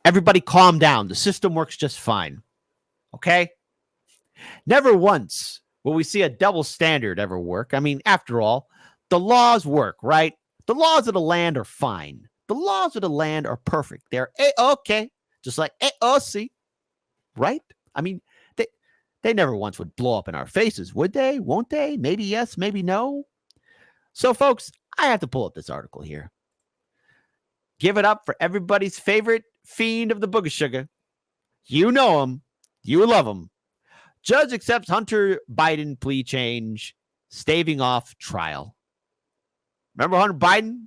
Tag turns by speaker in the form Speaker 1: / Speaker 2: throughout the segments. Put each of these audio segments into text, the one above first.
Speaker 1: Everybody calm down. The system works just fine. Okay? Never once will we see a double standard ever work. I mean, after all, the laws work, right? The laws of the land are fine. The laws of the land are perfect. They're A-okay, just like AOC, right? I mean, they never once would blow up in our faces, would they? Won't they? Maybe yes, maybe no. So, folks, I have to pull up this article here. Give it up for everybody's favorite fiend of the booger sugar. You know him. You love him. Judge accepts Hunter Biden plea change, staving off trial. Remember Hunter Biden?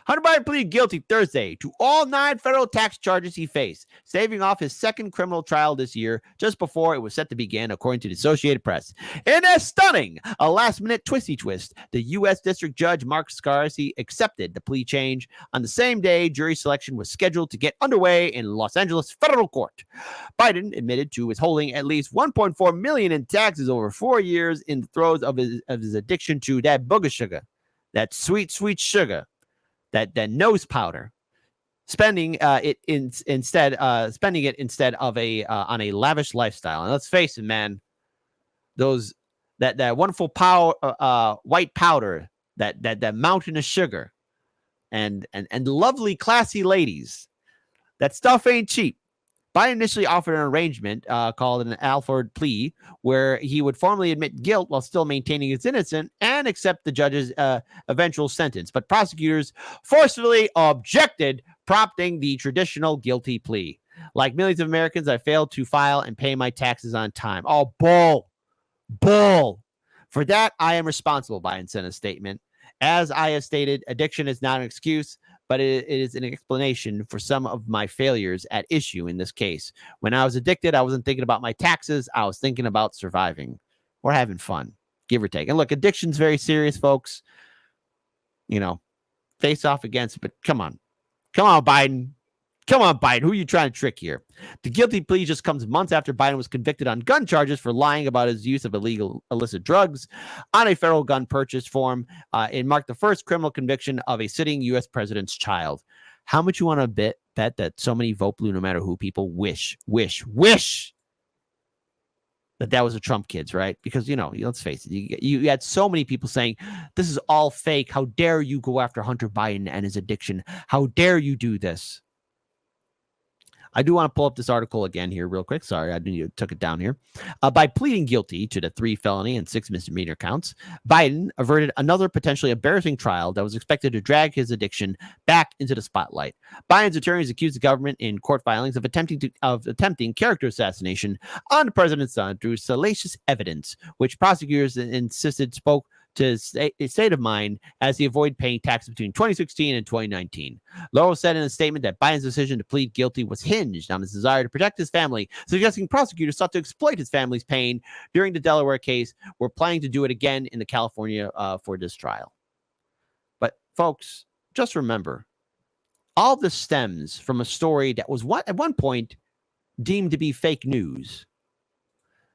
Speaker 1: Hunter Biden pleaded guilty Thursday to all 9 federal tax charges he faced, staving off his second criminal trial this year, just before it was set to begin, according to the Associated Press. In a stunning, a last-minute twisty twist, the U.S. District Judge Mark Scarsi accepted the plea change. On the same day, jury selection was scheduled to get underway in Los Angeles federal court. Biden admitted to withholding at least $1.4 million in taxes over 4 years in the throes of his addiction to that booger sugar, that sweet, sweet sugar. That nose powder, spending it instead of on a lavish lifestyle. And let's face it, man, that wonderful white powder, that mountain of sugar, and lovely classy ladies, that stuff ain't cheap. Biden initially offered an arrangement called an Alford plea, where he would formally admit guilt while still maintaining his innocence and accept the judge's eventual sentence. But prosecutors forcefully objected, prompting the traditional guilty plea. Like millions of Americans, I failed to file and pay my taxes on time. Oh, bull. For that, I am responsible, Biden sent a statement. As I have stated, addiction is not an excuse, but it is an explanation for some of my failures at issue in this case. When I was addicted, I wasn't thinking about my taxes. I was thinking about surviving or having fun, give or take. And look, addiction's very serious, folks. You know, face off against, but come on, Biden. Come on, Biden. Who are you trying to trick here? The guilty plea just comes months after Biden was convicted on gun charges for lying about his use of illicit drugs on a federal gun purchase form. It marked the first criminal conviction of a sitting U.S. president's child. How much you want to bet that so many vote blue, no matter who, people wish that was a Trump kids, right? Because, let's face it, you had so many people saying, this is all fake. How dare you go after Hunter Biden and his addiction? How dare you do this? I do want to pull up this article again here real quick. Sorry, I took it down here. By pleading guilty to the 3 felony and 6 misdemeanor counts, Biden averted another potentially embarrassing trial that was expected to drag his addiction back into the spotlight. Biden's attorneys accused the government in court filings of attempting character assassination on the president's son through salacious evidence, which prosecutors insisted spoke to a state of mind as he avoided paying taxes between 2016 and 2019. Laurel said in a statement that Biden's decision to plead guilty was hinged on his desire to protect his family, suggesting prosecutors sought to exploit his family's pain during the Delaware case. We're planning to do it again in the California for this trial. But folks, just remember, all this stems from a story that was at one point deemed to be fake news.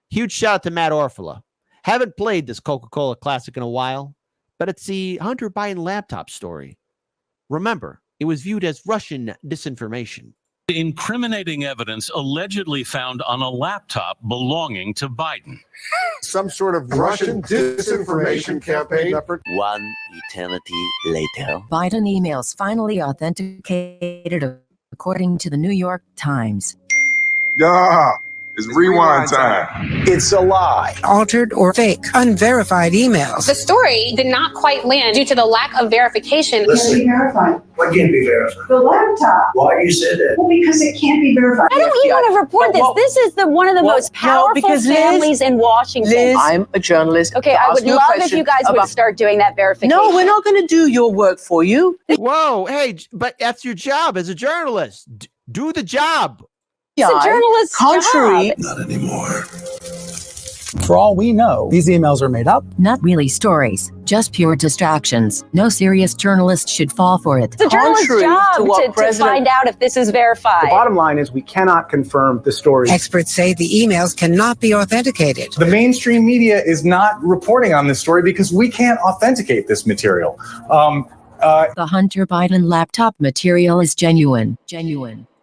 Speaker 1: Huge shout out to Matt Orfala. Haven't played this Coca-Cola classic in a while, but it's the Hunter Biden laptop story. Remember, it was viewed as Russian disinformation.
Speaker 2: Incriminating evidence allegedly found on a laptop belonging to Biden.
Speaker 3: Some sort of Russian disinformation campaign effort.
Speaker 4: One eternity later.
Speaker 5: Biden emails finally authenticated, according to the New York Times.
Speaker 3: It's rewind time.
Speaker 6: It's a lie.
Speaker 7: Altered or fake, unverified emails.
Speaker 8: The story did not quite land due to the lack of verification.
Speaker 9: Listen, can't be verified.
Speaker 6: What can't be verified?
Speaker 9: The laptop.
Speaker 6: Why do you say that?
Speaker 9: Well, because it can't be verified.
Speaker 10: Why don't you want to report this? This is one of the most powerful families in Washington.
Speaker 11: Liz, I'm a journalist.
Speaker 10: Okay, I would love if you guys would start doing that verification.
Speaker 11: No, we're not going to do your work for you.
Speaker 1: Whoa, hey, but that's your job as a journalist. Do the job.
Speaker 10: It's a journalist's
Speaker 11: Contrary.
Speaker 10: job.
Speaker 6: Not anymore.
Speaker 12: For all we know, these emails are made up.
Speaker 5: Not really stories, just pure distractions. No serious journalist should fall for it.
Speaker 10: It's a journalist's job to find out if this is verified.
Speaker 12: The bottom line is we cannot confirm the story.
Speaker 7: Experts say the emails cannot be authenticated.
Speaker 13: The mainstream media is not reporting on this story because we can't authenticate this material.
Speaker 5: The Hunter Biden laptop material is genuine.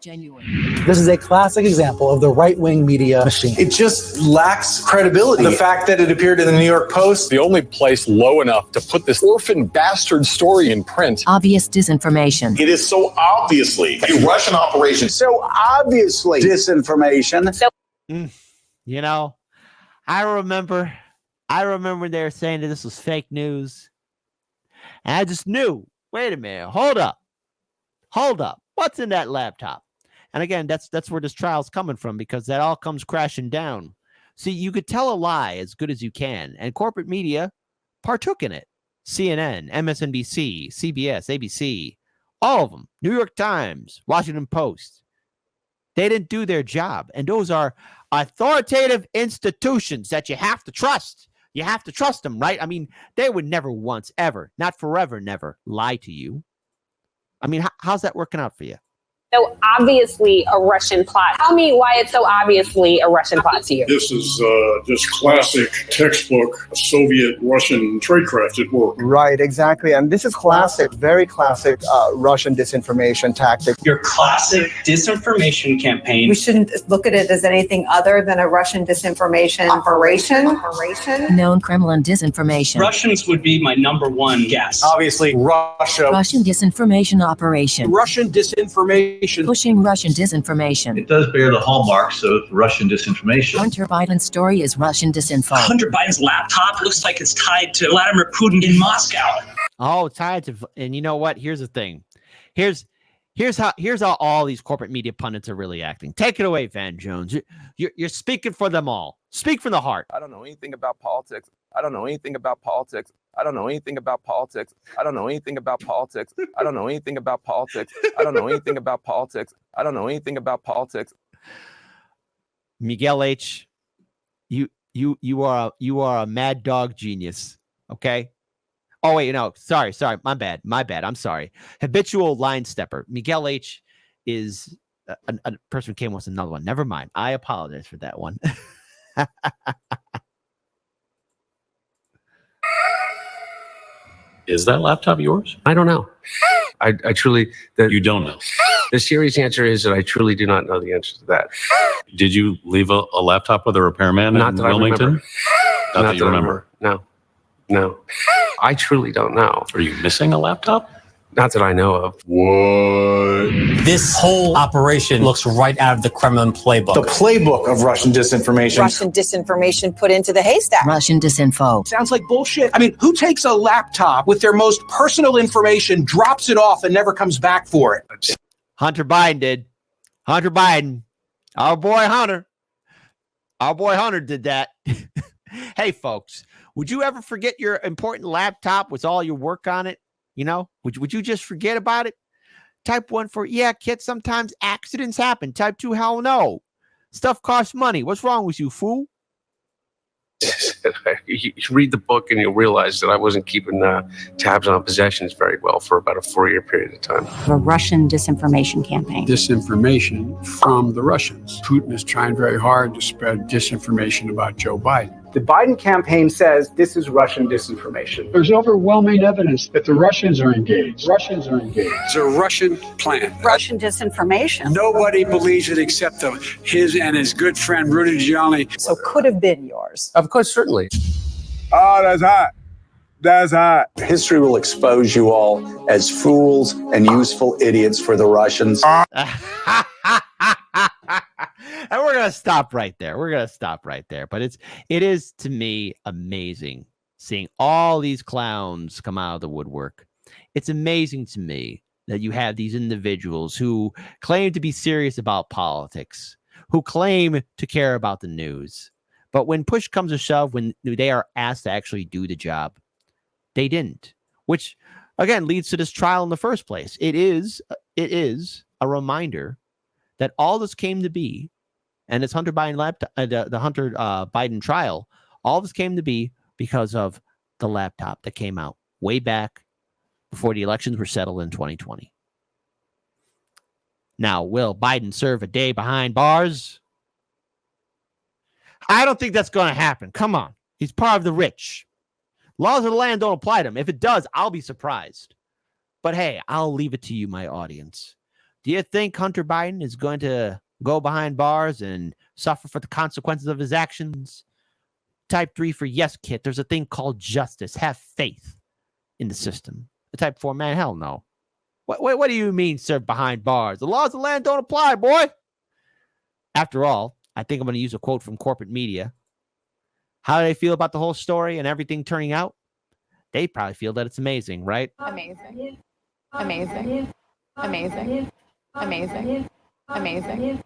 Speaker 5: genuine.
Speaker 12: This is a classic example of the right-wing media machine.
Speaker 13: It just lacks credibility. The fact that it appeared in the New York Post,
Speaker 14: the only place low enough to put this orphan bastard story in print.
Speaker 5: Obvious disinformation.
Speaker 6: It is so obviously a Russian operation.
Speaker 15: So obviously disinformation.
Speaker 1: You know, I remember they were saying that this was fake news. And I just knew, wait a minute, hold up. What's in that laptop? And again, that's where this trial's coming from, because that all comes crashing down. See, you could tell a lie as good as you can, and corporate media partook in it. CNN, MSNBC, CBS, ABC, all of them, New York Times, Washington Post. They didn't do their job. And those are authoritative institutions that you have to trust. You have to trust them, right? I mean, they would never once, ever, not forever, never lie to you. I mean, how's that working out for you?
Speaker 8: So obviously a Russian plot. Tell me why it's so obviously a Russian plot to you.
Speaker 3: This is just classic textbook Soviet Russian tradecraft at work.
Speaker 13: right, exactly. And this is classic, very classic Russian disinformation tactic.
Speaker 16: Your classic disinformation campaign.
Speaker 9: We shouldn't look at it as anything other than a Russian disinformation operation.
Speaker 5: Known Kremlin disinformation.
Speaker 16: Russians would be my number one guess.
Speaker 13: Obviously, Russia.
Speaker 5: Russian disinformation operation.
Speaker 15: Russian disinformation.
Speaker 5: Pushing Russian disinformation.
Speaker 6: It does bear the hallmarks of Russian disinformation.
Speaker 5: Hunter Biden's story is Russian disinfo.
Speaker 16: Hunter Biden's laptop looks like it's tied to Vladimir Putin in Moscow.
Speaker 1: Oh, tied to, and you know what? Here's the thing. Here's how all these corporate media pundits are really acting. Take it away, Van Jones. You're speaking for them all. Speak from the heart.
Speaker 14: I don't know anything about politics. I don't know anything about politics. I don't know anything about politics. I don't know anything about politics. I don't know anything about politics. I don't know anything about politics. I don't know anything about politics.
Speaker 1: Miguel H., you are a mad dog genius. Okay. Oh wait, no, sorry, my bad. I'm sorry. Habitual line stepper. Miguel H. is a person who came with another one. Never mind. I apologize for that one.
Speaker 2: Is that laptop yours?
Speaker 17: I don't know. I truly...
Speaker 2: You don't know.
Speaker 17: The serious answer is that I truly do not know the answer to that.
Speaker 2: Did you leave a laptop with a repairman in Wilmington? Not that you remember.
Speaker 17: No. I truly don't know.
Speaker 2: Are you missing a laptop?
Speaker 17: Not that I know of.
Speaker 6: What?
Speaker 18: This whole operation looks right out of the Kremlin playbook.
Speaker 13: The playbook of Russian disinformation.
Speaker 9: Russian disinformation put into the haystack.
Speaker 5: Russian disinfo.
Speaker 15: Sounds like bullshit. I mean, who takes a laptop with their most personal information, drops it off, and never comes back for it?
Speaker 1: Hunter Biden did. Hunter Biden. Our boy Hunter. Our boy Hunter did that. Hey, folks, would you ever forget your important laptop with all your work on it? You know, would you just forget about it? Type 1 for, yeah, kids, sometimes accidents happen. Type 2, hell no. Stuff costs money. What's wrong with you, fool?
Speaker 17: You read the book and you'll realize that I wasn't keeping tabs on possessions very well for about a 4-year period of time.
Speaker 10: A Russian disinformation campaign.
Speaker 19: Disinformation from the Russians. Putin is trying very hard to spread disinformation about Joe Biden.
Speaker 15: The Biden campaign says this is Russian disinformation.
Speaker 19: There's overwhelming evidence that the Russians are engaged. It's a Russian plan.
Speaker 9: Russian disinformation.
Speaker 19: Nobody believes it except his and his good friend Rudy Giuliani.
Speaker 9: So could have been yours.
Speaker 17: Of course, certainly.
Speaker 3: Oh, that's hot. That's hot.
Speaker 6: History will expose you all as fools and useful idiots for the Russians.
Speaker 1: And we're going to stop right there. But it is to me amazing seeing all these clowns come out of the woodwork. It's amazing to me that you have these individuals who claim to be serious about politics, who claim to care about the news. But when push comes to shove, when they are asked to actually do the job, they didn't, which again leads to this trial in the first place. It is a reminder that all this came to be, and this Hunter Biden laptop, the Hunter Biden trial, all this came to be because of the laptop that came out way back before the elections were settled in 2020. Now, will Biden serve a day behind bars? I don't think that's going to happen. Come on. He's part of the rich. Laws of the land don't apply to him. If it does, I'll be surprised. But hey, I'll leave it to you, my audience. Do you think Hunter Biden is going to go behind bars and suffer for the consequences of his actions? Type 3 for yes, Kit. There's a thing called justice. Have faith in the system. The type 4, man, hell no. What do you mean, sir, behind bars? The laws of the land don't apply, boy. After all, I think I'm going to use a quote from corporate media. How do they feel about the whole story and everything turning out? They probably feel that it's amazing, right?
Speaker 20: Amazing. Amazing. Amazing. Amazing. Amazing.